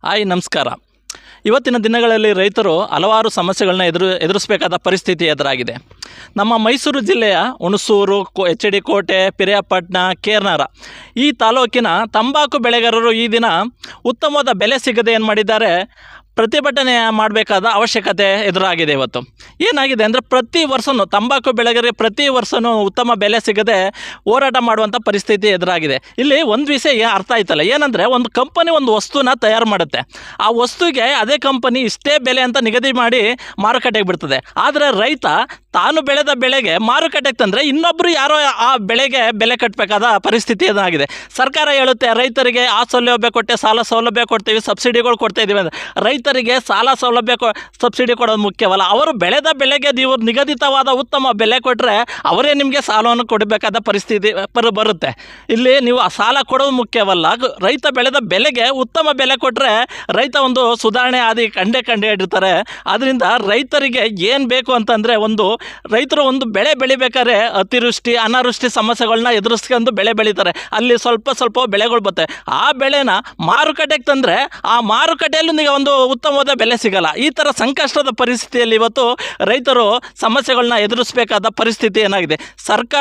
Hi ನಮಸ್ಕಾರ. ಇವತ್ತಿನ ದಿನಗಳಲ್ಲಿ ರೈತರು ಹಲವಾರು ಸಮಸ್ಯೆಗಳನ್ನ ಎದುರಿಸಬೇಕಾದ ಪರಿಸ್ಥಿತಿ ಎದುರಾಗಿದೆ. ನಮ್ಮ ಮೈಸೂರು ಜಿಲ್ಲೆಯ ಹುಣಸೂರು, ಎಚ್ ಡಿ ಕೋಟೆ, ಪಿರಿಯಾಪಟ್ಟಣ, ಕೇರ್ನಾರ ಈ ತಾಲೂಕಿನ ತಂಬಾಕು ಬೆಳೆಗಾರರು ಈ ದಿನ ಉತ್ತಮವಾದ ಬೆಲೆ ಸಿಗದೆ ಏನು ಮಾಡಿದ್ದಾರೆ, ಪ್ರತಿಭಟನೆ ಮಾಡಬೇಕಾದ ಅವಶ್ಯಕತೆ ಎದುರಾಗಿದೆ. ಇವತ್ತು ಏನಾಗಿದೆ ಅಂದರೆ, ಪ್ರತಿ ವರ್ಷವೂ ತಂಬಾಕು ಬೆಳೆಗಾರರಿಗೆ ಪ್ರತಿ ವರ್ಷವೂ ಉತ್ತಮ ಬೆಲೆ ಸಿಗದೆ ಹೋರಾಟ ಮಾಡುವಂಥ ಪರಿಸ್ಥಿತಿ ಎದುರಾಗಿದೆ. ಇಲ್ಲಿ ಒಂದು ವಿಷಯ ಅರ್ಥ ಆಯ್ತಲ್ಲ, ಏನಂದರೆ ಒಂದು ಕಂಪನಿ ಒಂದು ವಸ್ತುನ ತಯಾರು ಮಾಡುತ್ತೆ, ಆ ವಸ್ತುಗೆ ಅದೇ ಕಂಪನಿ ಇಷ್ಟೇ ಬೆಲೆ ಅಂತ ನಿಗದಿ ಮಾಡಿ ಮಾರುಕಟ್ಟೆಗೆ ಬಿಡ್ತದೆ. ಆದರೆ ರೈತ ತಾನು ಬೆಳೆದ ಬೆಳೆಗೆ ಮಾರುಕಟ್ಟೆಗೆ ತಂದರೆ ಇನ್ನೊಬ್ಬರು ಯಾರೋ ಆ ಬೆಳೆಗೆ ಬೆಲೆ ಕಟ್ಟಬೇಕಾದ ಪರಿಸ್ಥಿತಿ ಏನಾಗಿದೆ. ಸರ್ಕಾರ ಹೇಳುತ್ತೆ ರೈತರಿಗೆ ಆ ಸೌಲಭ್ಯ ಕೊಟ್ಟೆ, ಸಾಲ ಸೌಲಭ್ಯ ಕೊಡ್ತೀವಿ, ಸಬ್ಸಿಡಿಗಳು ಕೊಡ್ತಾ ಇದ್ದೀವಿ ಅಂದರೆ, ರೈತರಿಗೆ ಸಾಲ ಸೌಲಭ್ಯ ಸಬ್ಸಿಡಿ ಕೊಡೋದು ಮುಖ್ಯವಲ್ಲ. ಅವರು ಬೆಳೆದ ಬೆಳೆಗೆ ನೀವು ನಿಗದಿತವಾದ ಉತ್ತಮ ಬೆಲೆ ಕೊಟ್ಟರೆ ಅವರೇ ನಿಮಗೆ ಸಾಲವನ್ನು ಕೊಡಬೇಕಾದ ಪರಿಸ್ಥಿತಿ ಬರುತ್ತೆ. ಇಲ್ಲಿ ನೀವು ಆ ಸಾಲ ಕೊಡೋದು ಮುಖ್ಯವಲ್ಲ, ರೈತ ಬೆಳೆದ ಬೆಲೆಗೆ ಉತ್ತಮ ಬೆಲೆ ಕೊಟ್ಟರೆ ರೈತ ಒಂದು ಸುಧಾರಣೆ ಆದಿ ಕಂಡೇ ಹಿಡಿತಾರೆ. ಆದ್ದರಿಂದ ರೈತರಿಗೆ ಏನು ಬೇಕು ಅಂತಂದರೆ, ರೈತರು ಒಂದು ಬೆಳೆ ಬೆಳಿಬೇಕಾದ್ರೆ ಅತಿವೃಷ್ಟಿ ಅನಾವೃಷ್ಟಿ ಸಮಸ್ಯೆಗಳನ್ನ ಎದುರಿಸ್ಕೊಂಡು ಬೆಳೆ ಬೆಳೀತಾರೆ. ಅಲ್ಲಿ ಸ್ವಲ್ಪ ಬೆಳೆಗಳು ಬರ್ತವೆ. ಆ ಬೆಳೆನ ಮಾರುಕಟ್ಟೆಗೆ ತಂದರೆ ಆ ಮಾರುಕಟ್ಟೆಯಲ್ಲೂ ನಿಮಗೆ ಒಂದು ಉತ್ತಮವಾದ ಬೆಲೆ ಸಿಗಲ್ಲ. ಈ ಥರ ಸಂಕಷ್ಟದ ಪರಿಸ್ಥಿತಿಯಲ್ಲಿ ಇವತ್ತು ರೈತರು ಸಮಸ್ಯೆಗಳನ್ನ ಎದುರಿಸಬೇಕಾದ ಪರಿಸ್ಥಿತಿ ಏನಾಗಿದೆ. ಸರ್ಕಾರ